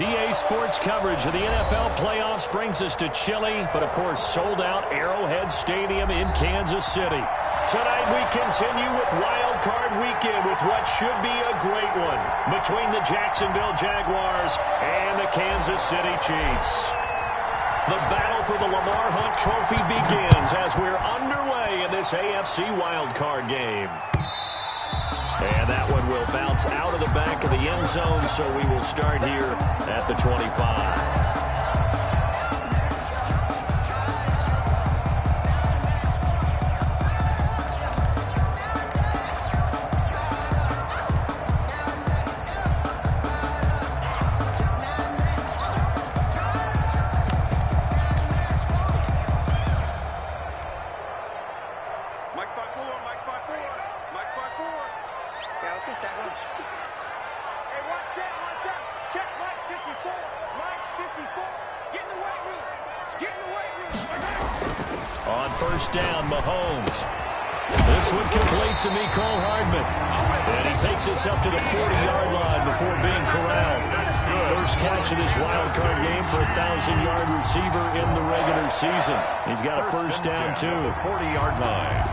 EA Sports coverage of the NFL playoffs brings us to chilly, but of course sold-out Arrowhead Stadium in Kansas City. Tonight we continue with Wild Card Weekend with what should be a great one between the Jacksonville Jaguars and the Kansas City Chiefs. The battle for the Lamar Hunt Trophy begins as we're underway in this AFC Wild Card game. And that one will bounce out of the back of the end zone, so we will start here at the 25. On first down, Mahomes. This one complete to Mecole Hardman. And he takes us up to the 40-yard line before being corralled. First catch of this wild card game for a 1,000-yard receiver in the regular season. He's got a first down, too. 40-yard line.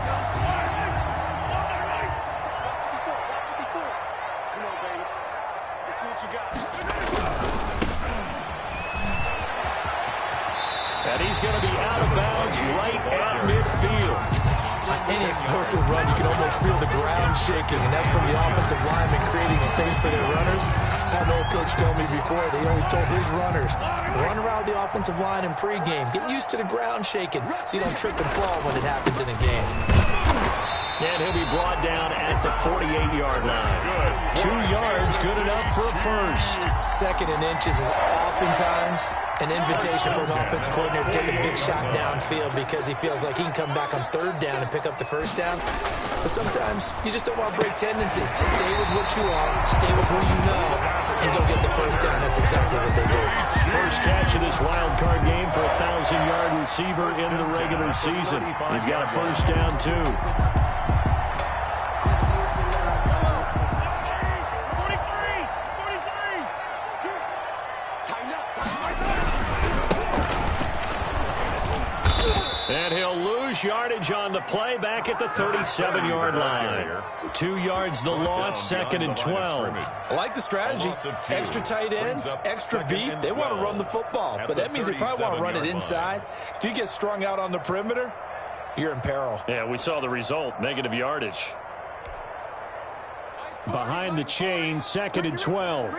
And he's going to be out of bounds right at midfield. On any explosive run, you can almost feel the ground shaking, and that's from the offensive linemen creating space for their runners. I know a coach told me before, they always told his runners, run around the offensive line in pregame. Get used to the ground shaking so you don't trip and fall when it happens in a game. And he'll be brought down at the 48-yard line. 2 yards, good enough for a first. Second and inches is oftentimes an invitation for an offensive coordinator to take a big shot downfield because he feels like he can come back on third down and pick up the first down. But sometimes you just don't want to break tendency. Stay with what you are, stay with who you know, and go get the first down. That's exactly what they did. First catch of this wild card game for a 1,000-yard receiver in the regular season. He's got a first down, too. And he'll lose yardage on the play back at the 37-yard line. 2 yards the loss, second and 12. I like the strategy. Extra tight ends, extra beef. They want to run the football, but that means they probably want to run it inside. If you get strung out on the perimeter, you're in peril. Yeah, we saw the result, negative yardage. Behind the chain, second and 12.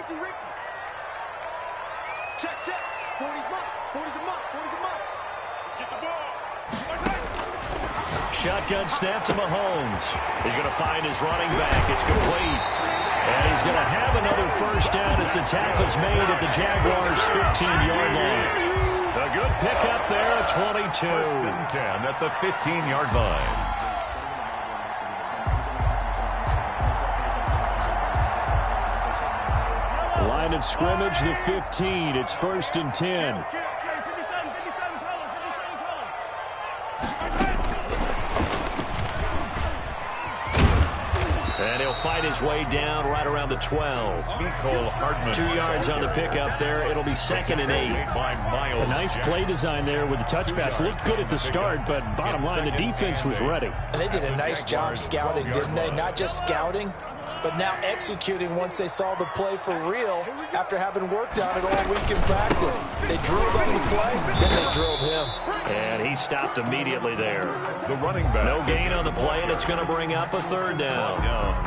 Check, check. 40's mark. 40's the mark. 40's the mark. Get the ball. Shotgun snap to Mahomes. He's going to find his running back. It's complete. And he's going to have another first down as the tackle's made at the Jaguars' 15-yard line. A good pickup there at 22. First and 10 at the 15-yard line. Line of scrimmage, the 15. It's first and 10. And he'll fight his way down right around the 12. Mecole Hardman. 2 yards on the pickup there. It'll be second and 8. A nice play design there with the touch pass. Looked good at the start, but bottom line, the defense was ready. And they did a nice job scouting, didn't they? Not just scouting, but now executing once they saw the play for real after having worked on it all week in practice. They drilled on the play, then they drilled him. And he stopped immediately there. The running back. No gain on the play, and it's going to bring up a third down.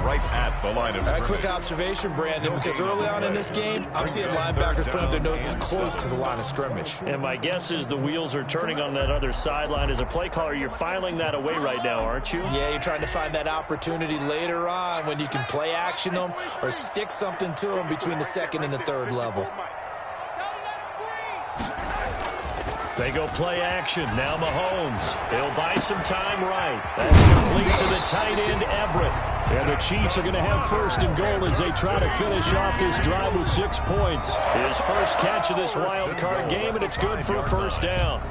Right at the line of scrimmage. A quick observation, Brandon, because early on in this game, I'm seeing linebackers putting their noses close to the line of scrimmage. And my guess is the wheels are turning on that other sideline. As a play caller, you're filing that away right now, aren't you? Yeah, you're trying to find that opportunity later on when you can play action them or stick something to them between the second and the third level. They go play action. Now Mahomes. He'll buy some time right. That's complete to the tight end, Everett. And the Chiefs are going to have first and goal as they try to finish off this drive with 6 points. His first catch of this wild card game, and it's good for a first down.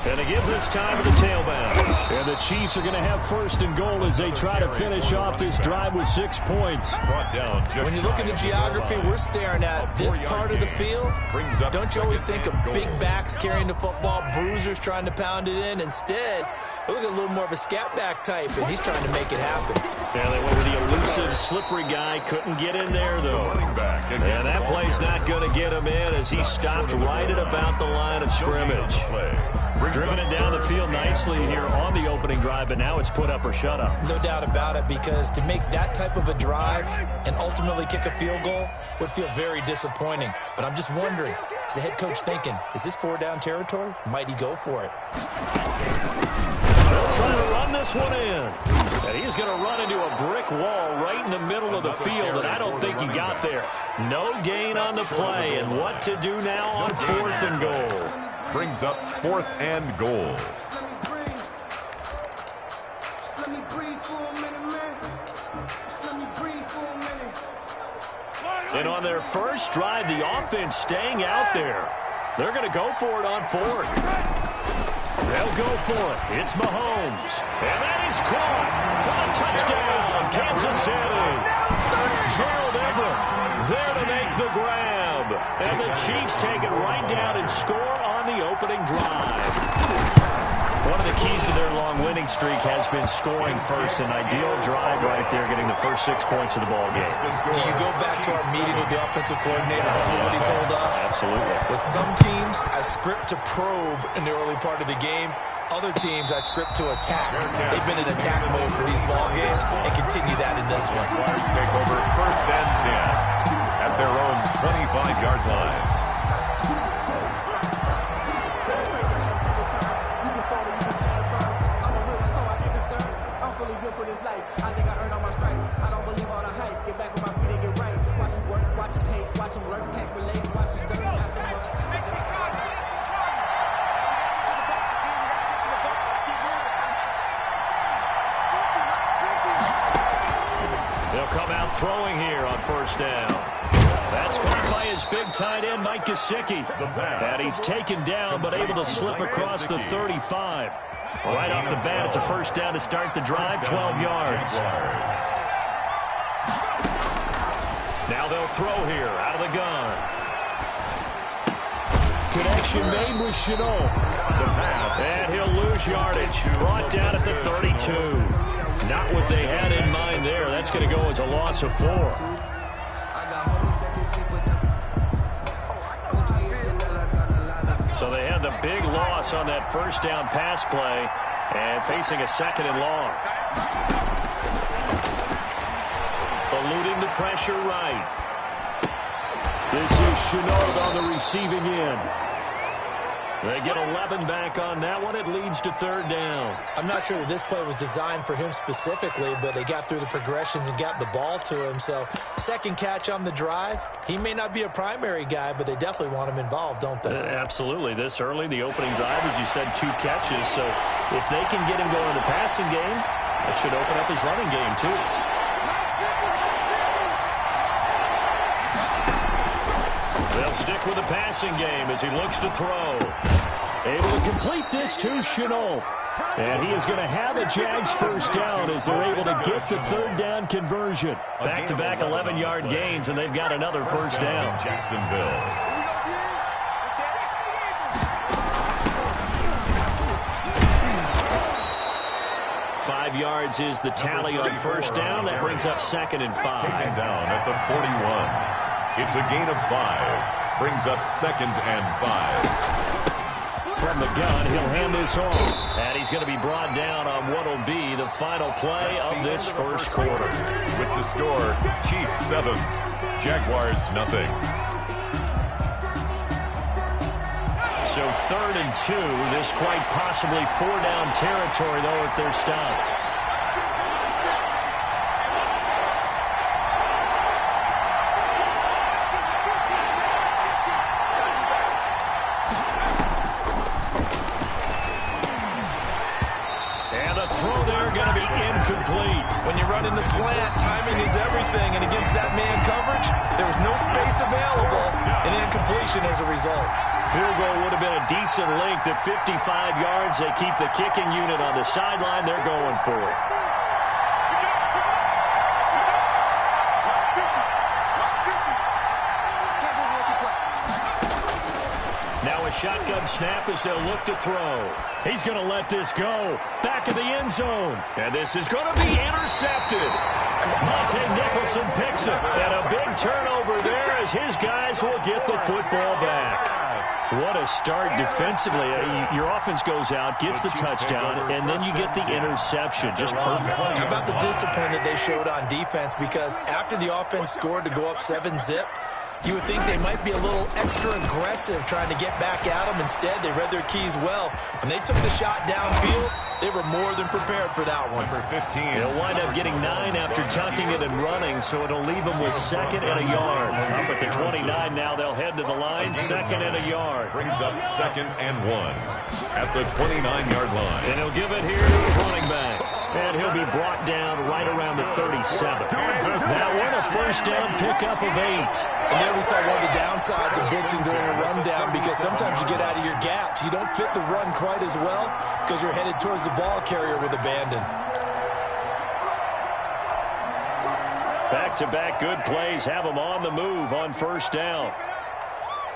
And they give this time to the tailback. And the Chiefs are going to have first and goal as they try to finish off this drive with 6 points. Brought down just when you look at the geography we're staring at, this part of the field, don't you always think of big backs carrying the football, bruisers trying to pound it in? Instead, we look at a little more of a scat back type, and he's trying to make it happen. Yeah, they went with the elusive, slippery guy. Couldn't get in there, though. And that play's not going to get him in as he stopped right at about the line of scrimmage. Driven it down the field nicely here on the opening drive, but now it's put up or shut up. No doubt about it, because to make that type of a drive and ultimately kick a field goal would feel very disappointing. But I'm just wondering, is the head coach thinking, is this 4-down territory? Might he go for it? They'll try to run this one in. And he's going to run into a brick wall right in the middle of the field, and I don't think he got there. No gain on the play, and what to do now on 4th and goal. Brings up 4th and goal. And on their first drive, the offense staying out there. They're going to go for it on 4th. They'll go for it. It's Mahomes. And that is caught for a touchdown, Kansas City. Gerald Everett there to make the grab. And the Chiefs take it right down and score on the opening drive. One of the keys to their long winning streak has been scoring first. An ideal drive right there, getting the first 6 points of the ball game. Do you go back to our meeting with the offensive coordinator and what he told us? Absolutely. With some teams, I script to probe in the early part of the game. Other teams, I script to attack. They've been in attack mode for these ball games and continue that in this one. Jaguars take over 1st and 10 at their own 25-yard line. For this life, I think I earned all my stripes. I don't believe all the hype. Get back on my feet and get right. Watch them work, watch them hate, watch them learn, can't relate. Watch them skirt after They'll come out throwing here on 1st down. That's caught by his big tight end, Mike Gesicki. And he's taken down, but able to slip across the 35. Right off the bat, it's a 1st down to start the drive, 12 yards. Now they'll throw here out of the gun. Connection made with Chenault. And he'll lose yardage. Brought down at the 32. Not what they had in mind there. That's going to go as a loss of 4. So they had the big loss on that 1st down pass play and facing a 2nd and long. Eluding the pressure right. This is Chenault on the receiving end. They get 11 back on that one. It leads to 3rd down. I'm not sure that this play was designed for him specifically, but they got through the progressions and got the ball to him. So 2nd catch on the drive. He may not be a primary guy, but they definitely want him involved, don't they? Absolutely. This early, the opening drive, as you said, 2 catches. So if they can get him going in the passing game, that should open up his running game too. They'll stick with the passing game as he looks to throw. Able to complete this to Chenault. And he is going to have a Jags 1st down as they're able to get the 3rd down conversion. Back-to-back 11-yard gains, and they've got another 1st down. Jacksonville. 5 yards is the tally on 1st down. That brings up 2nd and 5. Taken down at the 41. It's a gain of 5. Brings up 2nd and 5. From the gun, he'll hand this off. And he's going to be brought down on what will be the final play of this 1st quarter. With the score, Chiefs 7, Jaguars nothing. So 3rd and 2. This quite possibly 4-down territory, though, if they're stopped. throw there going to be incomplete. When you run in the slant, timing is everything, and against that man coverage, there was no space available, and incompletion as a result. Field goal would have been a decent length at 55 yards. They keep the kicking unit on the sideline. They're going for it. Now a shotgun snap as they'll look to throw. He's going to let this go. Back of the end zone. And this is going to be intercepted. Monte Nicholson picks it. And a big turnover there as his guys will get the football back. What a start defensively. Your offense goes out, gets the touchdown, and then you get the interception. Just perfect. How about the discipline that they showed on defense? Because after the offense scored to go up 7-zip, you would think they might be a little extra aggressive trying to get back at them. Instead, they read their keys well. When they took the shot downfield, they were more than prepared for that one. Number 15. They'll wind up getting 9 after tucking it and running, so it'll leave them with 2nd and a yard. Up at the 29 now, they'll head to the line, 2nd and a yard. Brings up 2nd and 1 at the 29-yard line. And he'll give it here to his running back. And he'll be brought down right around the 37. That one a first down pickup of 8. And there we saw one of the downsides of blitzing during a rundown, because sometimes you get out of your gaps. You don't fit the run quite as well because you're headed towards the ball carrier with abandon. Back-to-back good plays have them on the move on first down.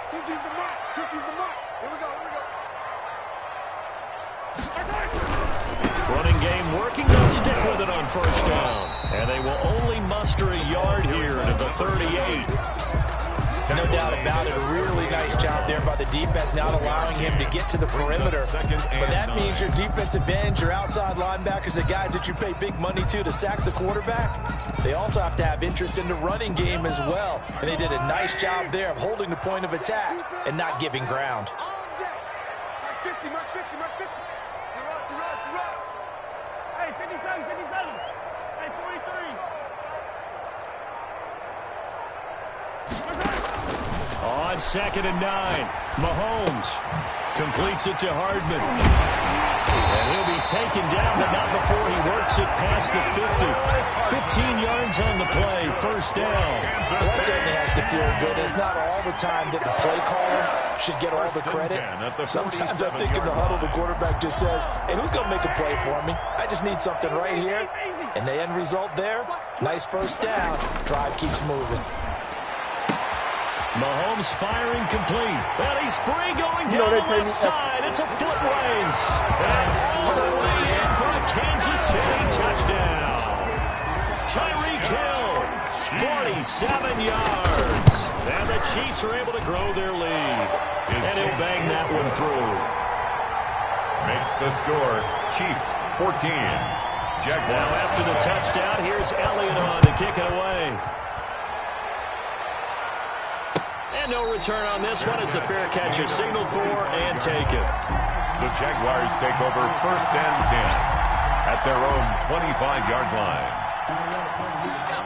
Turkey's the mark. Turkey's the mark. Here we go. Running game working. They'll stick with it on first down. And they will only muster a yard here to the 38. No doubt about it. A really nice job there by the defense, not allowing him to get to the perimeter. But that means your defensive ends, your outside linebackers, the guys that you pay big money to sack the quarterback, they also have to have interest in the running game as well. And they did a nice job there of holding the point of attack and not giving ground. Mark 50, mark 50, mark 50. You're right. Hey, 57. Hey, 43. On 2nd and 9, Mahomes completes it to Hardman. And he'll be taken down, but not before he works it past the 50. 15 yards on the play, first down. Well, that certainly has to feel good. It's not all the time that the play caller should get all the credit. Sometimes I think in the huddle, the quarterback just says, hey, who's going to make a play for me? I just need something right here. And the end result there, nice first down. Drive keeps moving. Mahomes firing complete. Well, he's free going down the left side. It's a foot race. And all the way in for a Kansas City touchdown. Tyreek Hill, 47 yards. And the Chiefs are able to grow their lead. And he'll bang that one through. Makes the score. Chiefs 14. Jaguars. Now after the touchdown, here's Elliott on to kick it away. And no return on this one as the fair catch is signaled for and taken. The Jaguars take over 1st and 10 at their own 25-yard line.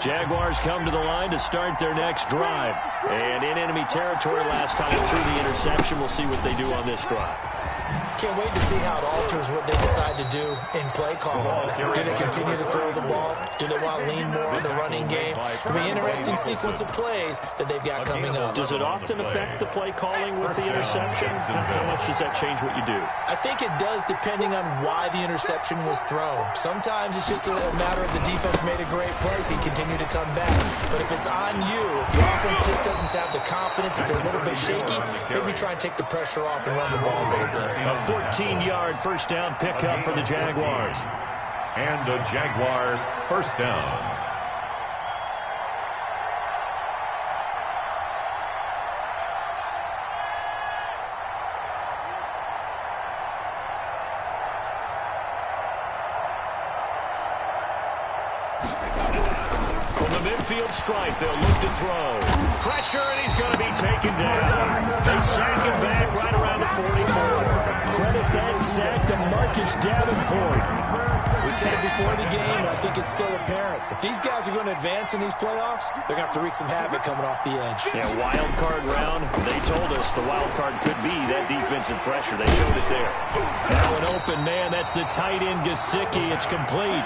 Jaguars come to the line to start their next drive. And in enemy territory last time through the interception. We'll see what they do on this drive. Can't wait to see how it alters what they decide to do in play calling. Do they continue to throw the ball? Do they want to lean more on the running game? It'll be an interesting sequence of plays that they've got coming up. Does it often affect the play calling with the interception? How much does that change what you do? I think it does, depending on why the interception was thrown. Sometimes it's just a matter of the defense made a great play, so you continue to come back. But if it's on you, if the offense just doesn't have the confidence, if they're a little bit shaky, maybe try and take the pressure off and run the ball a little bit. A 14-yard first down pickup for the Jaguars. And a Jaguar first down. From the midfield stripe, they'll look to throw. Pressure, and he's going to be taken down. They sack him back right around the 44. credit that sack to Marcus Davenport. We said it before the game, and I think it's still apparent. If these guys are going to advance in these playoffs, they're going to have to wreak some havoc coming off the edge. Yeah, wild card round. They told us the wild card could be that defensive pressure. They showed it there. Now an open man. That's the tight end, Gesicki. It's complete.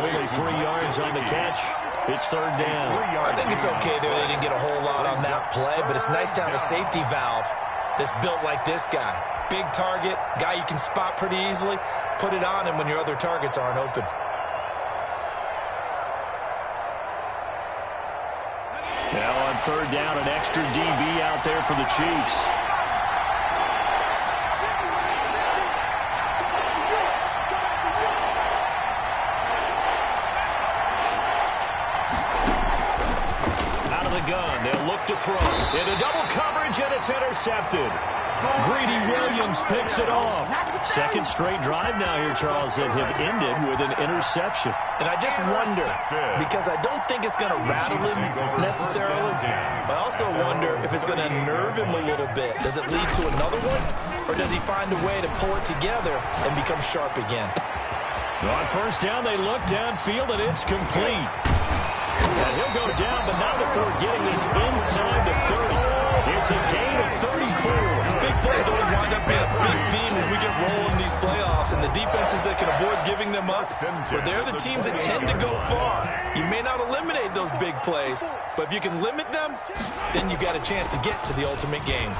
Only 3 yards on the catch. It's third down. I think it's okay there. They didn't get a whole lot on that play, but it's nice to have a safety valve that's built like this guy. Big target, guy you can spot pretty easily. Put it on him when your other targets aren't open. Now on third down, an extra DB out there for the Chiefs. Out of the gun, they'll look to throw. Into double coverage, and it's intercepted. Greedy Williams picks it off. Second straight drive now here, Charles, that have ended with an interception. And I just wonder, because I don't think it's going to rattle him necessarily, I also wonder if it's going to nerve him a little bit. Does it lead to another one, or does he find a way to pull it together and become sharp again? On first down, they look downfield, and it's complete. And he'll go down, but not before getting this inside the 30. It's a gain of 34. Big plays always wind up being a big theme as we get rolling these playoffs, and the defenses that can avoid giving them up, but they're the teams that tend to go far. You may not eliminate those big plays, but if you can limit them, then you got a chance to get to the ultimate game.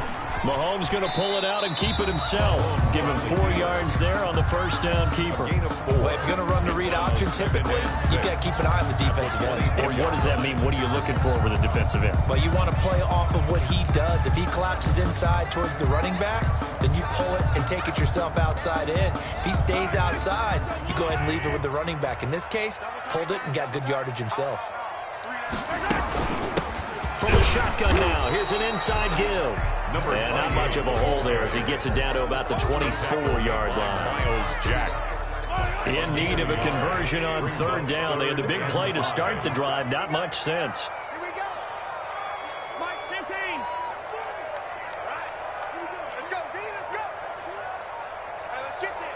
Mahomes going to pull it out and keep it himself. Give him 4 yards there on the first down keeper. Well, if you're going to run the read option, typically, you got to keep an eye on the defensive end. And what does that mean? What are you looking for with a defensive end? Well, you want to play off of what he does. If he collapses inside towards the running back, then you pull it and take it yourself outside in. If he stays outside, you go ahead and leave it with the running back. In this case, pulled it and got good yardage himself. From the shotgun now, here's an inside give. And not much of a hole there as he gets it down to about the 24-yard line. In need of a conversion on third down. They had the big play to start the drive. Not much sense. Here we go. Mike 15. All right. Here we go. Let's go, D. Let's go. All right, let's get there.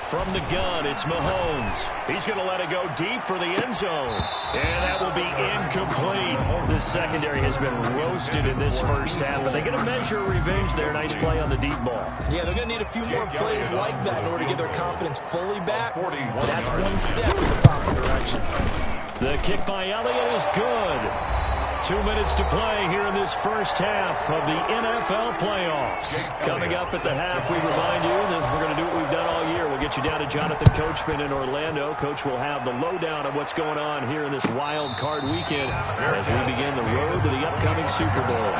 From the gun, it's Mahomes. He's going to let it go deep for the end zone. And that will be incomplete. This secondary has been roasted in this first half, but they're going to measure revenge there. Nice play on the deep ball. Yeah, they're going to need a few more plays like that in order to get their confidence fully back. But that's one step in the proper direction. The kick by Elliott is good. 2 minutes to play here in this first half of the NFL playoffs. Coming up at the half, we remind you that we're going to do what we've done all year. We'll get you down to Jonathan Coachman in Orlando. Coach will have the lowdown of what's going on here in this wild card weekend as we begin the road to the upcoming Super Bowl.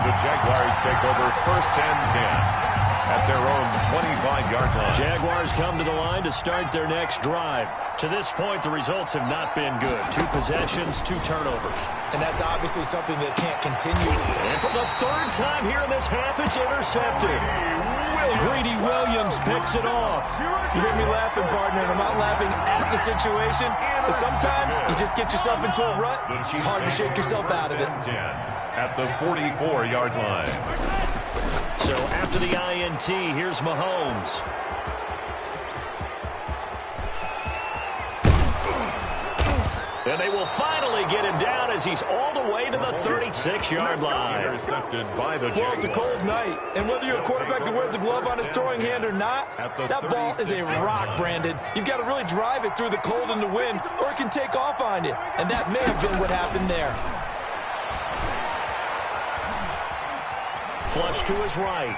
The Jaguars take over first and 10 at their own 25-yard line. Jaguars come to the line to start their next drive. To this point, the results have not been good. 2 possessions, 2 turnovers. And that's obviously something that can't continue. And for the third time here in this half, it's intercepted. Greedy Williams picks it off. You hear me laughing, partner, and I'm not laughing at the situation, but sometimes you just get yourself into a rut. It's hard to shake yourself out of it. At the 44-yard line. So after the INT, here's Mahomes. And they will finally get him down as he's all the way to the 36-yard line. Intercepted by the Jaguars. Well, it's a cold night, and whether you're a quarterback that wears a glove on his throwing hand or not, that ball is a rock, Brandon. You've got to really drive it through the cold and the wind, or it can take off on you. And that may have been what happened there. Flush to his right.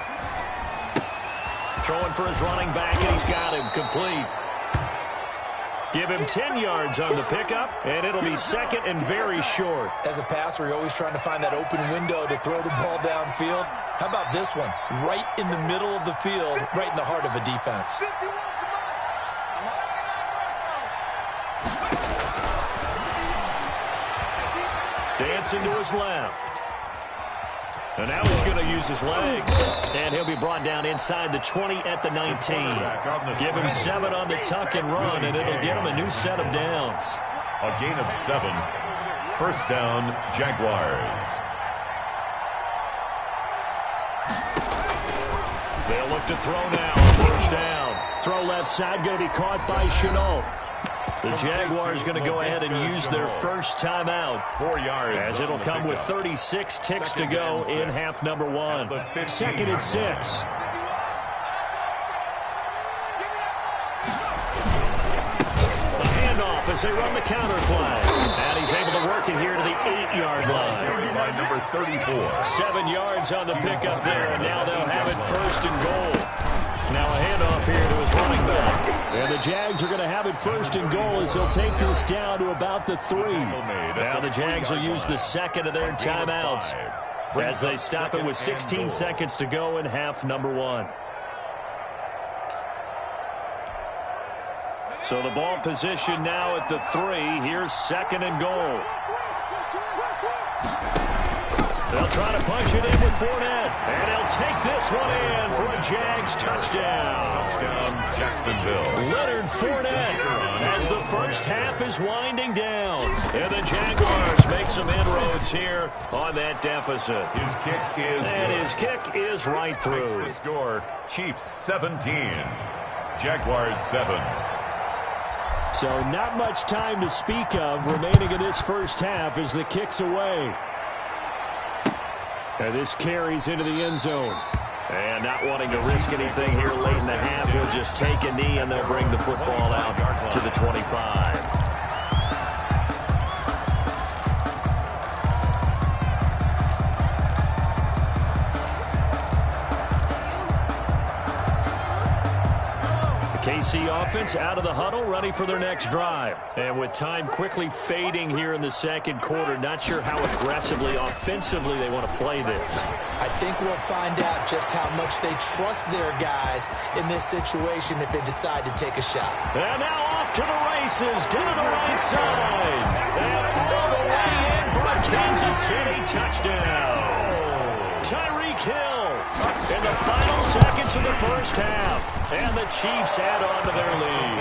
Throwing for his running back, and he's got him complete. Give him 10 yards on the pickup, and it'll be second and very short. As a passer, you're always trying to find that open window to throw the ball downfield. How about this one? Right in the middle of the field, right in the heart of a defense. Dancing to his left. And now he's going to use his legs. And he'll be brought down inside the 20 at the 19. Give him 7 on the tuck and run, and it'll get him a new set of downs. A gain of 7. First down, Jaguars. They'll look to throw now on first down. Throw left side, going to be caught by Chenault. The Jaguars going to go ahead and use their first timeout, 4 yards, as it'll come with 36 ticks to go in half number 1. 2nd and 6. A handoff as they run the counter play. And he's able to work it here to the 8-yard line. By number 34. 7 yards on the pickup there, and now they'll have it first and goal. Now a handoff here to his running back. And the Jags are going to have it first and goal as they'll take this down to about the 3. Now the Jags will use the second of their timeouts as they stop it with 16 seconds to go in half number 1. So the ball position now at the 3. Here's 2nd and goal. They'll try to punch it in with Fournette. And they'll take this one in for a Jags touchdown. Touchdown, Jacksonville. Leonard Fournette as the first half is winding down. And the Jaguars make some inroads here on that deficit. His kick is And good. his kick is right through. Makes the score, Chiefs 17. Jaguars 7. So not much time to speak of remaining in this first half as the kick's away. And this carries into the end zone. And not wanting to risk anything here late in the half, he'll just take a knee and they'll bring the football out to the 25. KC offense out of the huddle, ready for their next drive. And with time quickly fading here in the second quarter, not sure how aggressively, offensively they want to play this. I think we'll find out just how much they trust their guys in this situation if they decide to take a shot. And now off to the races, down to the right side. And all the way in for a Kansas City touchdown. Tyreek Hill in the final seconds of the first half. And the Chiefs add on to their lead.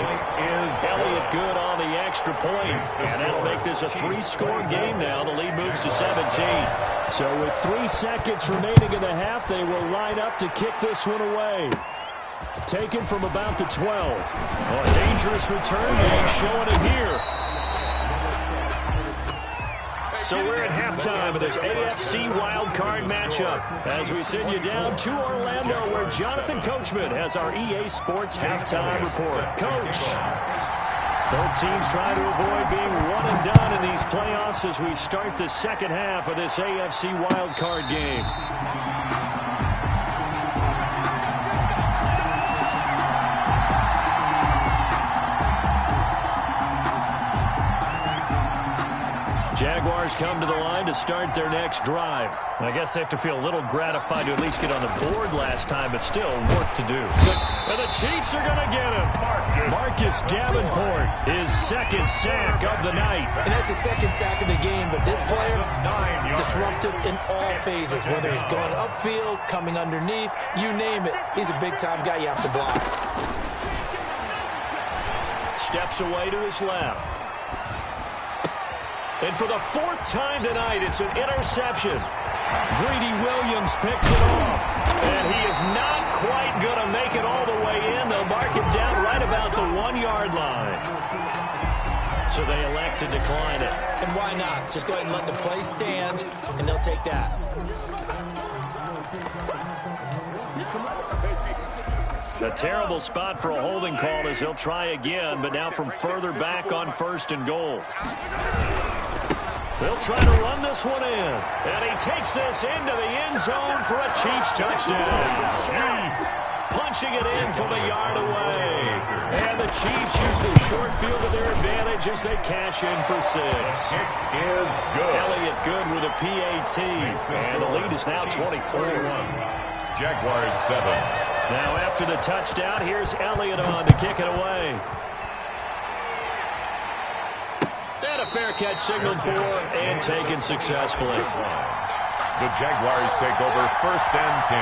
Elliott good on the extra point. And that'll make this a 3-score game now. The lead moves to 17. So with 3 seconds remaining in the half, they will line up to kick this one away. Taken from about the 12. Oh, a dangerous return game showing it here. So we're at halftime of this AFC wildcard matchup as we send you down to Orlando where Jonathan Coachman has our EA Sports halftime report. Coach, both teams try to avoid being one and done in these playoffs as we start the second half of this AFC wildcard game. Jaguars come to the line to start their next drive. I guess they have to feel a little gratified to at least get on the board last time, but still work to do. And the Chiefs are going to get him. Marcus Davenport, his second sack of the night. And that's the second sack of the game, but this player, disruptive in all phases, whether he's going upfield, coming underneath, you name it. He's a big-time guy you have to block. Steps away to his left. And for the 4th time tonight, it's an interception. Greedy Williams picks it off. And he is not quite going to make it all the way in. They'll mark him down right about the 1-yard line. So they elect to decline it. And why not? Just go ahead and let the play stand, and they'll take that. A terrible spot for a holding call as they'll try again, but now from further back on 1st and goal. They'll try to run this one in. And he takes this into the end zone for a Chiefs touchdown. Punching it in from a yard away. And the Chiefs use the short field to their advantage as they cash in for 6. Kick is good. Elliott good with a PAT. And the lead is now 24. Jaguars 7. Now after the touchdown, here's Elliott on to kick it away. And a fair catch signaled for and taken successfully. The Jaguars take over 1st and 10.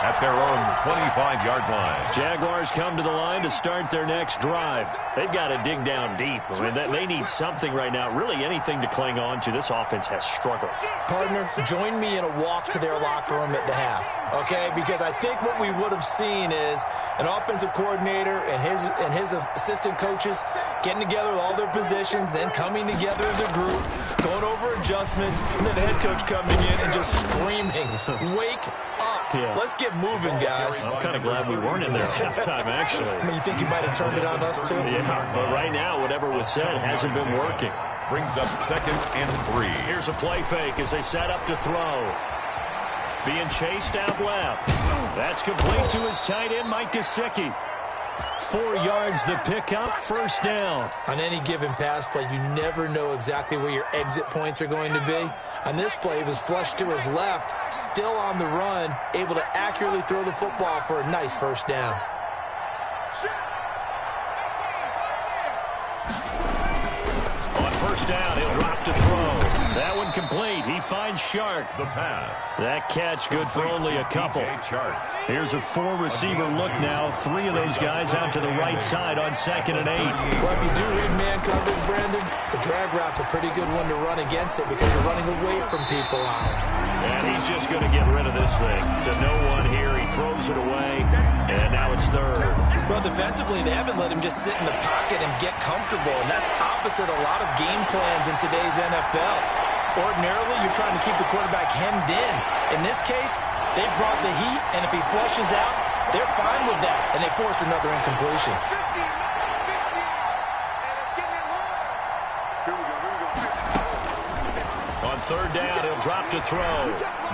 at their own 25-yard line. Jaguars come to the line to start their next drive. They've got to dig down deep. I mean, they need something right now, really anything to cling on to. This offense has struggled. Partner, join me in a walk to their locker room at the half, okay? Because I think what we would have seen is an offensive coordinator and his assistant coaches getting together with all their positions, then coming together as a group, going over adjustments, and then the head coach coming in and just screaming, "Wake up. Yeah. Let's get moving, guys." I'm kind of glad we weren't in there at halftime, actually. I mean, you think you might have turned it on us, too? Yeah, but right now, whatever was said hasn't been working. Brings up 2nd and 3. Here's a play fake as they set up to throw. Being chased out left. That's complete to his tight end, Mike Gesicki. 4 yards the pickup, first down. On any given pass play, you never know exactly where your exit points are going to be. On this play, he was flushed to his left, still on the run, able to accurately throw the football for a nice first down. On first down, he'll drop to throw. That one complete. He finds Shark. The pass. That catch good for only a couple. Here's a 4-receiver look now. 3 of those guys out to the right side on 2nd and 8. Well, if you do read man coverage, Brandon, the drag route's a pretty good one to run against it because you're running away from people out. And he's just going to get rid of this thing. To no one here. He throws it away, and now it's 3rd. Well, defensively, they haven't let him just sit in the pocket and get comfortable, and that's opposite a lot of game plans in today's NFL. Ordinarily, you're trying to keep the quarterback hemmed in. In this case, they brought the heat, and if he flushes out, they're fine with that, and they force another incompletion. On 3rd down, he'll drop to throw.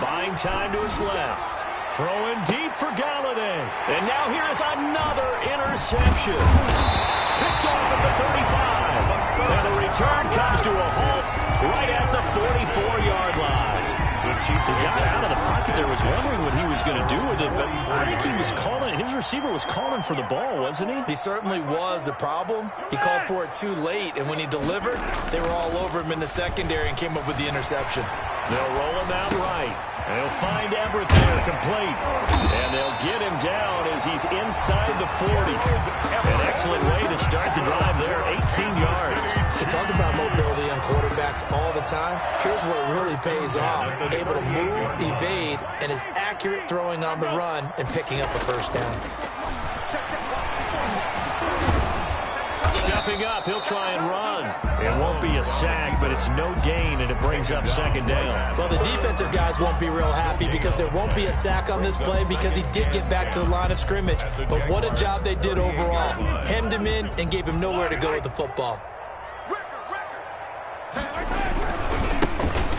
Buying time to his left. Throwing deep for Galladay. And now here is another interception. Picked off at the 35. And the return comes to a halt right at the 44-yard line. He got out of the pocket there, was wondering what he was going to do with it, but I think he was calling, his receiver was calling for the ball, wasn't he? He certainly was. The problem, he called for it too late, and when he delivered, they were all over him in the secondary and came up with the interception. They'll roll him out right. And he'll find Everett there, complete. And they'll get him down as he's inside the 40. An excellent way to start the drive there, 18 yards. We talk about mobility on quarterbacks all the time. Here's where it really pays off. Able to move, evade, and is accurate throwing on the run and picking up a first down. Stepping up, he'll try and run. It won't be a sack, but it's no gain, and it brings up 2nd down. Well, the defensive guys won't be real happy because there won't be a sack on this play because he did get back to the line of scrimmage. But what a job they did overall. Hemmed him in and gave him nowhere to go with the football.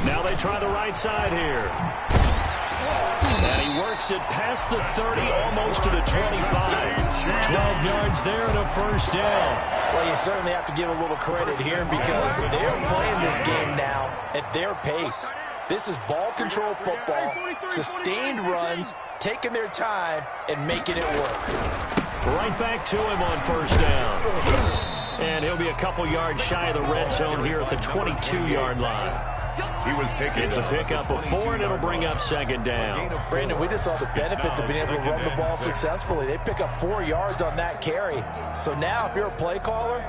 Now they try the right side here. And he works it past the 30, almost to the 25. 12 yards there and a first down. Well, you certainly have to give a little credit here because they're playing this game now at their pace. This is ball control football, sustained runs, taking their time, and making it work. Right back to him on first down. And he'll be a couple yards shy of the red zone here at the 22-yard line. It's a pickup of 4, and it'll bring up 2nd down. Brandon, we just saw the benefits of being able to run the ball successfully. They pick up 4 yards on that carry. So now if you're a play caller,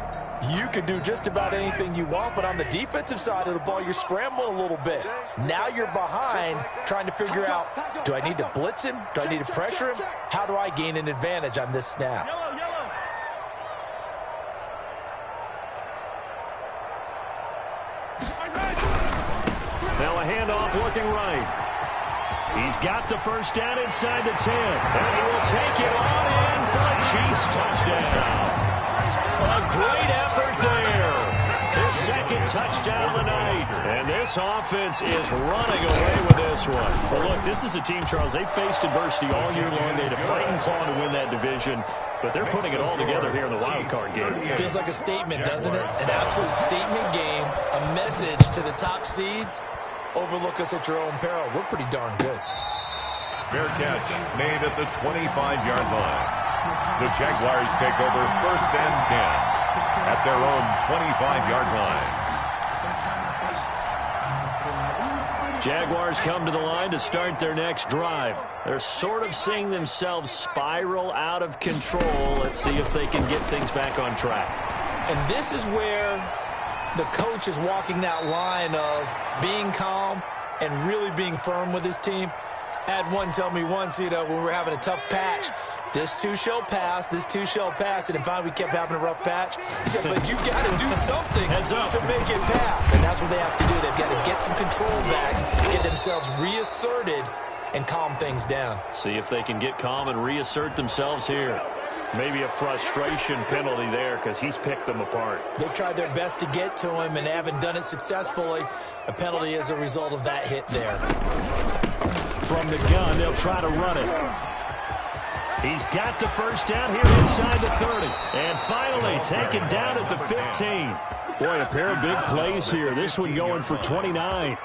you can do just about anything you want, but on the defensive side of the ball, you're scrambling a little bit. Now you're behind trying to figure out, do I need to blitz him? Do I need to pressure him? How do I gain an advantage on this snap? Now a handoff looking right. He's got the first down inside the 10. And he will take it on in for a Chiefs touchdown. A great effort there. His 2nd touchdown of the night. And this offense is running away with this one. Well, look, this is a team, Charles, they faced adversity all year long. They had to fight and claw to win that division. But they're putting it all together here in the wild card game. It feels like a statement, doesn't it? An absolute statement game, a message to the top seeds. Overlook us at your own peril. We're pretty darn good. Fair catch made at the 25-yard line. The Jaguars take over 1st and 10 at their own 25-yard line. Jaguars come to the line to start their next drive. They're sort of seeing themselves spiral out of control. Let's see if they can get things back on track. And this is where the coach is walking that line of being calm and really being firm with his team. I had one tell me once, when we were having a tough patch, this too shall pass, this too shall pass. And finally we kept having a rough patch. He said, but you've got to do something to make it pass. And that's what they have to do. They've got to get some control back, get themselves reasserted, and calm things down. See if they can get calm and reassert themselves here. Maybe a frustration penalty there because he's picked them apart. They've tried their best to get to him and haven't done it successfully. A penalty is a result of that hit there. From the gun, they'll try to run it. He's got the first down here inside the 30. And finally taken down at the 15. Boy, a pair of big plays here. This one going for 29.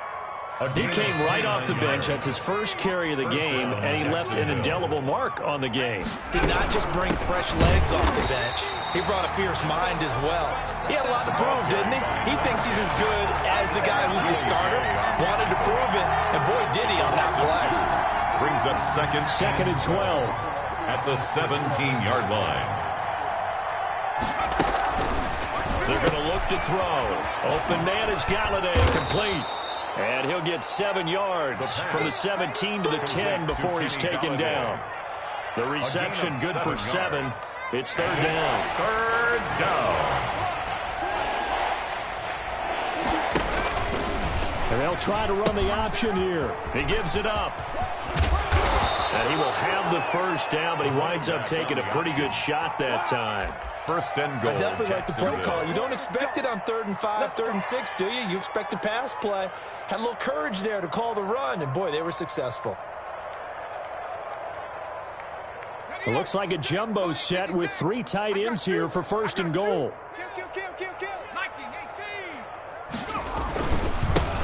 He came right off the bench. That's his first carry of the game, and he left an indelible mark on the game. Did not just bring fresh legs off the bench. He brought a fierce mind as well. He had a lot to prove, didn't he? He thinks he's as good as the guy who's the starter. Wanted to prove it, and boy, did he on that play. Brings up second and 12. At the 17-yard line. They're going to look to throw. Open man is Galladay, complete. And he'll get 7 yards from the 17 to the 10 before he's taken down. The reception good for 7. It's third down. Third down. And they'll try to run the option here. He gives it up. And he will have the first down, but he winds up taking a pretty good shot that time. First and goal. I definitely like the play call. You don't expect it on 3rd and 5, 3rd and 6, do you? You expect a pass play. Had a little courage there to call the run, and boy, they were successful. It looks like a jumbo set with 3 tight ends here for first and goal. Kill. 19, 18.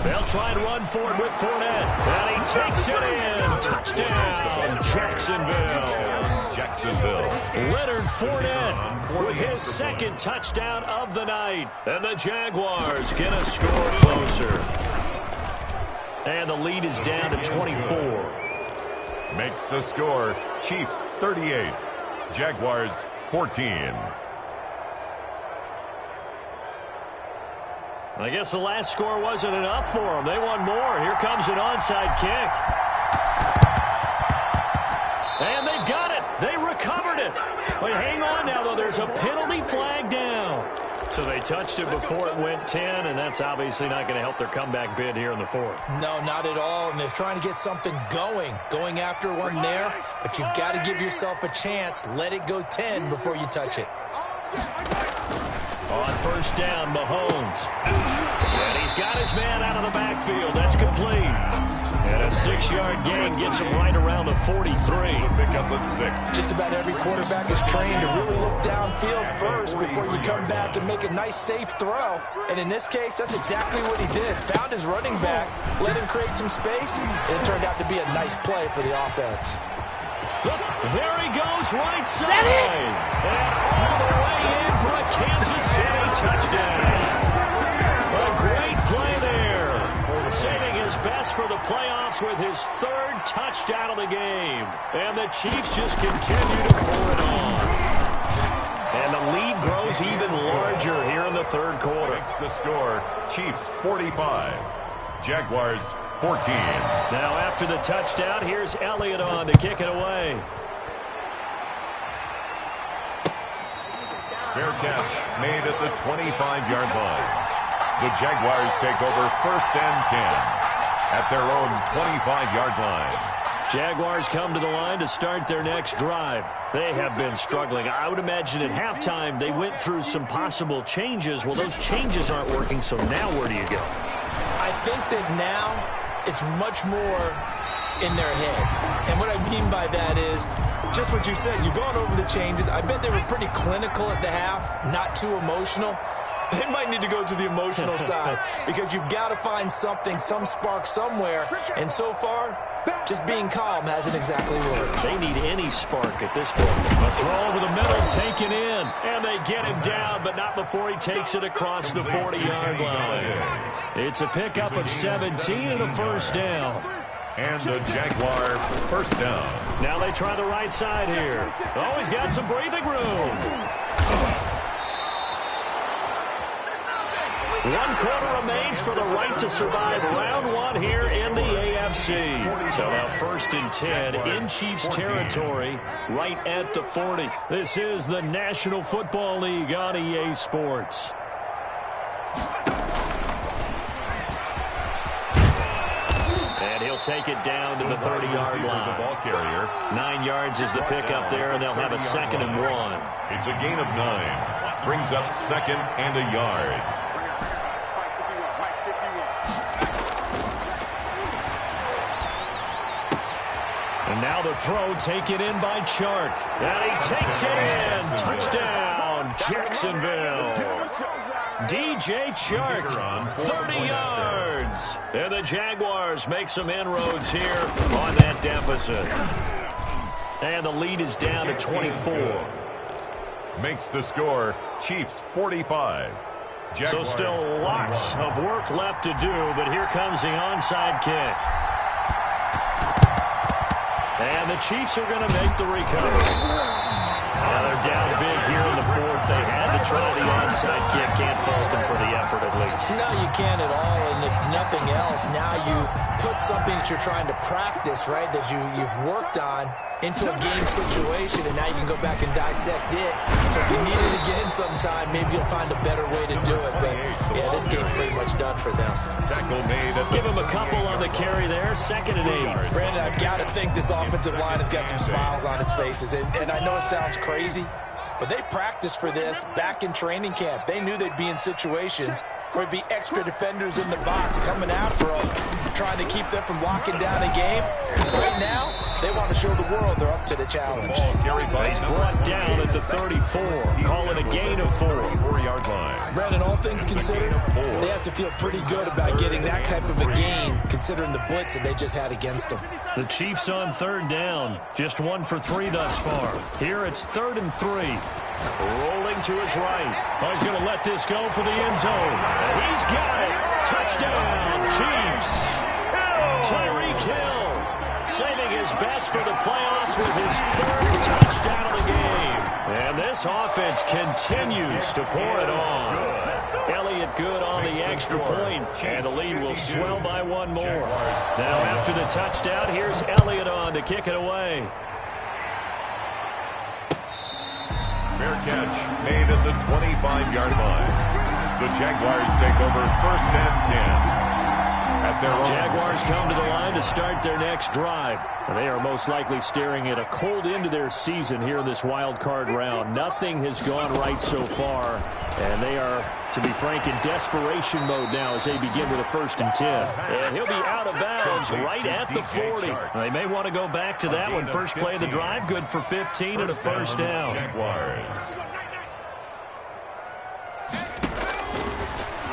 They'll try and run for it with Fournette. And he takes it in. Touchdown, Jacksonville. Leonard Fournette with his second touchdown of the night. And the Jaguars get a score closer. And the lead is down to 24. Makes the score Chiefs 38, Jaguars 14. I guess the last score wasn't enough for them. They want more. Here comes an onside kick. And they've got it. They recovered it. But hang on now, though. There's a penalty flag down. So they touched it before it went 10, and that's obviously not going to help their comeback bid here in the 4th. No, not at all. And they're trying to get something going after one there. But you've got to give yourself a chance. Let it go 10 before you touch it. On first down, Mahomes. And he's got his man out of the backfield. That's complete. And a 6-yard gain gets him right around the 43. Pick up with 6. Just about every quarterback is trained to really look downfield first before you come back and make a nice, safe throw. And in this case, that's exactly what he did. Found his running back, let him create some space, and it turned out to be a nice play for the offense. Look, there he goes, right side. And all the way in for a Kansas City touchdown. A great play there. Saving his best for the playoffs with his 3rd touchdown of the game. And the Chiefs just continue to pour it on. And the lead grows even larger here in the 3rd quarter. Makes the score Chiefs 45, Jaguars 14. Now after the touchdown, here's Elliott on to kick it away. Fair catch made at the 25-yard line. The Jaguars take over first and 10 at their own 25-yard line. Jaguars come to the line to start their next drive. They have been struggling. I would imagine at halftime they went through some possible changes. Well, those changes aren't working, so now where do you go? I think that now it's much more in their head. And what I mean by that is just what you said. You've gone over the changes. I bet they were pretty clinical at the half, not too emotional. They might need to go to the emotional side because you've got to find something, some spark somewhere. And so far, just being calm hasn't exactly worked. They need any spark at this point. A throw over the middle, taken in. And they get him down, but not before he takes it across the 40-yard line. It's a pickup of 17 and a first down. And a Jaguar first down. Now they try the right side here. Oh, he's got some breathing room. 1 quarter remains for the right to survive round 1 here in the AFC. So now 1st and 10 in Chiefs territory, right at the 40. This is the National Football League on EA Sports. And he'll take it down to the 30-yard line. The ball carrier. 9 yards is the pickup there, and they'll have a 2nd and 1. It's a gain of 9. Brings up 2nd and a yard. And now the throw taken in by Chark. And he takes it in. Touchdown, Jacksonville. DJ Chark, 30 yards. And the Jaguars make some inroads here on that deficit. And the lead is down to 24. Makes the score Chiefs 45. Jaguars so still lots of work left to do, but here comes the onside kick. And the Chiefs are going to make the recovery. Now they're down big here in the 4th. They had to try the onside kick. Can't fault them for the effort at least. No, you can't at all. And if nothing else, now you've put something that you're trying to practice, right, that you've worked on into a game situation, and now you can go back and dissect it. So if you need it again sometime, maybe you'll find a better way to do it. But, yeah, this game's pretty much done for them. Tackle made. Give him a couple on the carry there. 2nd and 8. Brandon, I've got to think this offensive line has got some smiles on its faces. And I know it sounds crazy, but they practiced for this back in training camp. They knew they'd be in situations where there'd be extra defenders in the box coming after them, trying to keep them from locking down a game. Right now, they want to show the world they're up to the challenge. He's brought down at the 34. Call it a gain of 4. 4-yard line. Brandon, all things considered, they have to feel pretty good about getting that type of a gain, considering the blitz that they just had against them. The Chiefs on 3rd down. Just 1 for 3 thus far. Here it's 3rd and 3. Rolling to his right. Oh, he's going to let this go for the end zone. He's got it. Touchdown, Chiefs. Tyreek Hill saving his best for the playoffs with his 3rd touchdown of the game. And this offense continues to pour it on. Elliott good on the extra point, and the lead will swell by 1 more. Now after the touchdown, here's Elliott on to kick it away. Fair catch made at the 25-yard line. The Jaguars take over 1st and 10. At their own. Jaguars come to the line to start their next drive. They are most likely staring at a cold end to their season here in this wild card round. Nothing has gone right so far, and they are, to be frank, in desperation mode now as they begin with a 1st and 10. And he'll be out of bounds right at the 40. They may want to go back to that one. First play of the drive, good for 15 and a first down. Jaguars.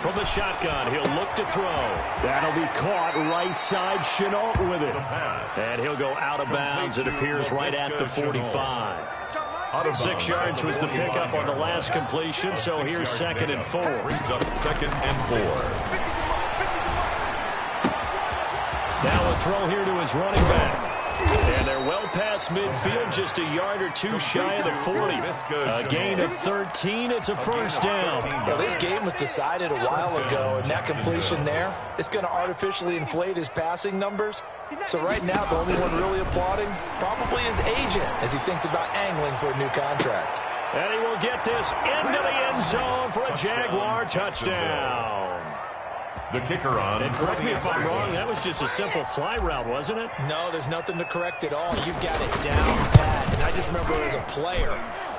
From the shotgun, he'll look to throw. That'll be caught right side. Chenault with it. And he'll go out of bounds. It appears right at the 45. 6 yards was the pickup on the last completion, so here's 2nd and 4. Brings up 2nd and 4. Now a throw here to his running back. And they're well past midfield, just a yard or 2 shy of the 40. A gain of 13. It's a first down. Well, this game was decided a while ago, and that completion there, it's going to artificially inflate his passing numbers. So right now, the only one really applauding probably his agent as he thinks about angling for a new contract. And he will get this into the end zone for a Jaguar touchdown. The kicker on. And correct me if I'm wrong, that was just a simple fly route, wasn't it? No, there's nothing to correct at all. You've got it down pat. And I just remember as a player,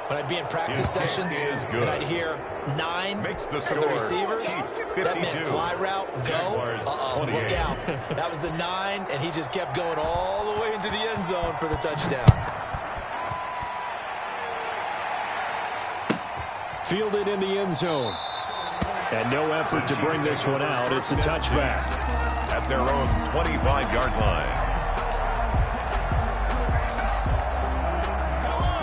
when I'd be in practice sessions, and I'd hear 9 from the receivers, that meant fly route, go, look out. That was the 9, and he just kept going all the way into the end zone for the touchdown. Fielded in the end zone. And no effort to bring this one out. It's a touchback. At their own 25-yard line.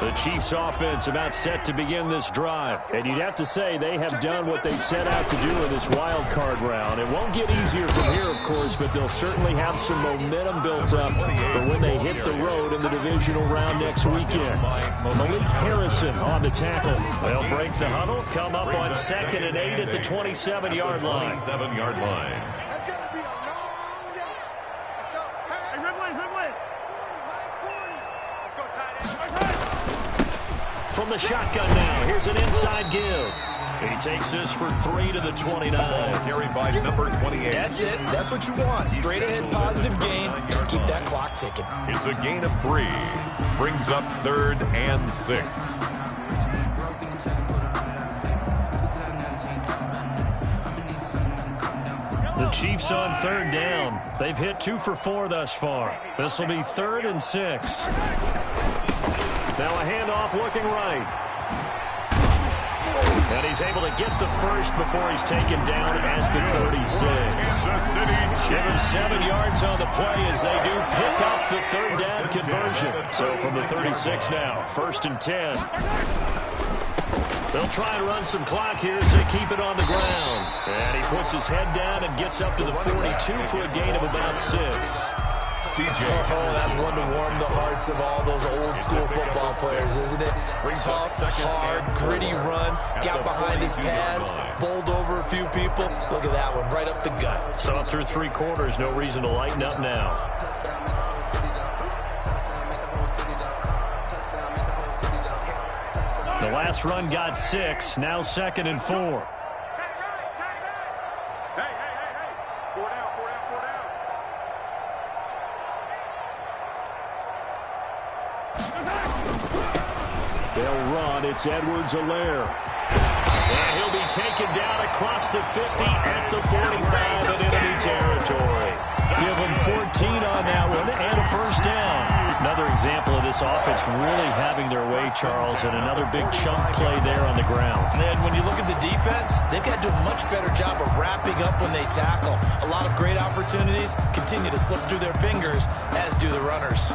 The Chiefs offense about set to begin this drive. And you'd have to say they have done what they set out to do in this wild card round. It won't get easier from here, of course, but they'll certainly have some momentum built up for when they hit the road in the divisional round next weekend. Malik Harrison on the tackle. They'll break the huddle, come up on 2nd and 8 at the 27-yard line. 27-yard line. That's got to be a long day. Let's go. Hey, Ridley. 40, Mike, 40. Let's go, tight end. From the shotgun now, here's an inside give. He takes this for 3 to the 29. Carried by number 28. That's it. That's what you want. Straight ahead positive gain. Just keep that clock ticking. It's a gain of 3. Brings up 3rd and 6. The Chiefs on 3rd down. They've hit 2 for 4 thus far. This will be 3rd and 6. Now a handoff looking right. And he's able to get the first before he's taken down at the 36. Give him 7 yards on the play as they do pick up the 3rd down conversion. So from the 36 now, 1st and 10. They'll try and run some clock here as they keep it on the ground. And he puts his head down and gets up to the 42 for a gain of about 6. Oh, that's one to warm the hearts of all those old school football players, isn't it? Tough, hard, gritty run, got behind his pads, bowled over a few people. Look at that one, right up the gut. So up through 3 quarters, no reason to lighten up now. The last run got 6, now 2nd and 4. They'll run. It's Edwards-Helaire. And he'll be taken down across the 50 at the 45 in enemy territory. Give him 14 on that one and a 1st down. Another example of this offense really having their way, Charles, and another big chunk play there on the ground. And when you look at the defense, they've got to do a much better job of wrapping up when they tackle. A lot of great opportunities continue to slip through their fingers, as do the runners.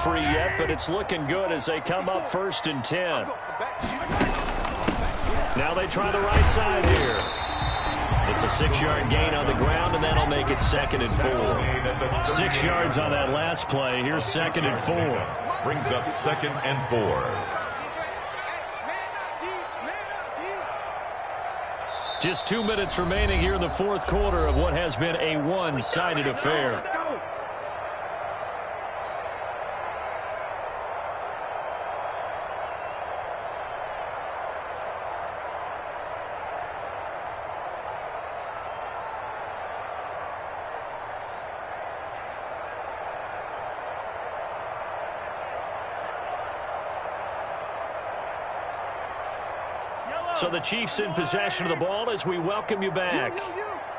Free yet, but it's looking good as they come up 1st and 10. Now they try the right side here. It's a 6-yard gain on the ground, and that'll make it 2nd and 4. 6 yards on that last play. Here's 2nd and 4. Brings up 2nd and 4. Just 2 minutes remaining here in the 4th quarter of what has been a one-sided affair. So the Chiefs in possession of the ball as we welcome you back.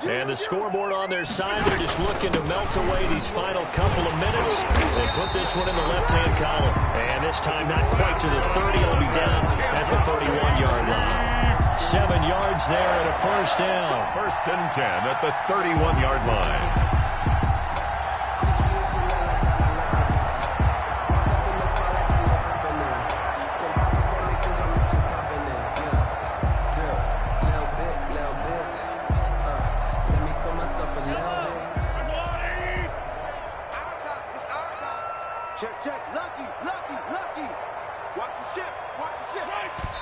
And the scoreboard on their side, they're just looking to melt away these final couple of minutes. They put this one in the left-hand column. And this time not quite to the 30. It'll be down at the 31-yard line. 7 yards there and a 1st down. 1st and 10 at the 31-yard line.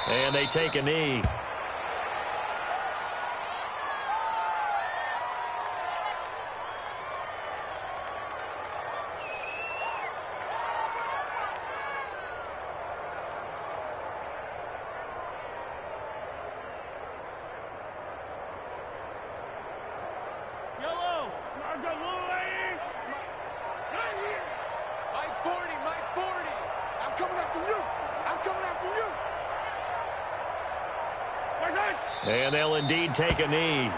And they take a knee. Yellow. Smart's got blue lane. Right here. Mike 40, Mike 40. I'm coming after you. I'm coming after you. And they'll indeed take a knee.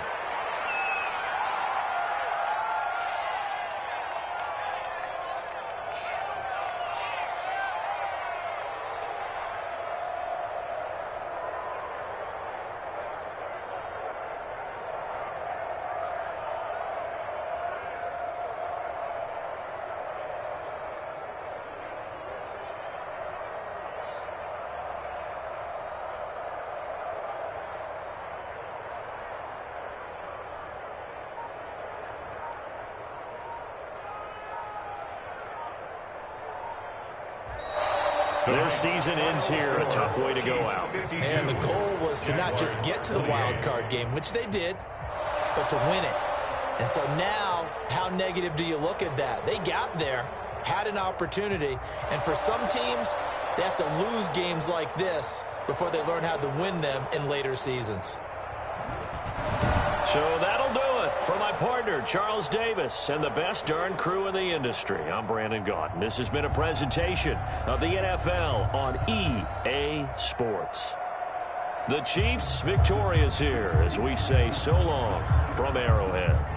Their season ends here. A tough way to go out. And the goal was to not just get to the wild card game, which they did, but to win it. And so now, how negative do you look at that? They got there, had an opportunity, and for some teams, they have to lose games like this before they learn how to win them in later seasons. So that'll do it for my partner, Charles Davis, and the best darn crew in the industry. I'm Brandon Gaudin. This has been a presentation of the NFL on EA Sports. The Chiefs victorious here as we say so long from Arrowhead.